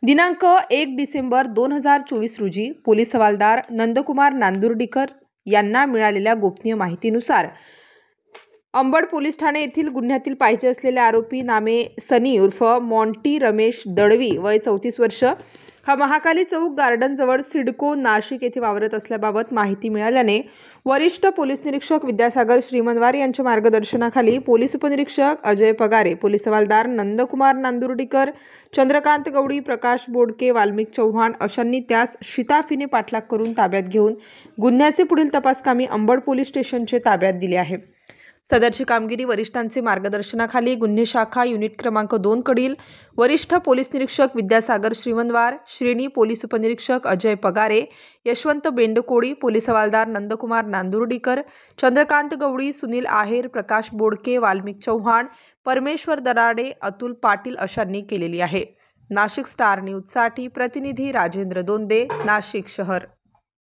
दिनांक 1 डिसेंबर 2024 रोजी पोलीस हवालदार नंदकुमार नांदुर्डीकर यांना मिळालेल्या गोपनीय माहितीनुसार अंबड पोलीस ठाणे येथील गुन्ह्यातील पाहिजे असलेले आरोपी नामे सनी उर्फ मॉन्टी रमेश दळवी वय 34 वर्ष हा महाकाली चौक गार्डन जवळ सिडको नाशिक येथे वावरत असल्याबाबत माहिती मिळाल्याने वरिष्ठ पोलीस निरीक्षक विद्यासागर श्रीमंतवार यांच्या मार्गदर्शनाखाली पोलीस उपनिरीक्षक अजय पगारे, पोलीस हवालदार नंदकुमार नांदुर्डीकर, चंद्रकांत गवडी, प्रकाश बोडके, वाल्मिक चव्हाण अशांनी त्यास शिताफीने पाठलाग करून ताब्यात घेऊन गुन्ह्याचे पुढील तपासकामी अंबड पोलीस स्टेशनचे ताब्यात दिले आहे। सदरची कामगिरी वरिष्ठांचे मार्गदर्शनाखाली गुन्हे शाखा युनिट क्रमांक 2 कडील वरिष्ठ पोलीस निरीक्षक विद्यासागर श्रीमंतवार, श्रेणी पोलीस उपनिरीक्षक अजय पगारे, यशवंत बेंडकोळी, पोलीस हवालदार नंदकुमार नांदुर्डीकर, चंद्रकांत गवडी, सुनील आहेर, प्रकाश बोडके, वाल्मिक चव्हाण, परमेश्वर दराडे, अतुल पाटील अशांनी केलेली आहे। नाशिक स्टार न्यूजसाठी प्रतिनिधी राजेंद्र दोंदे, नाशिक शहर।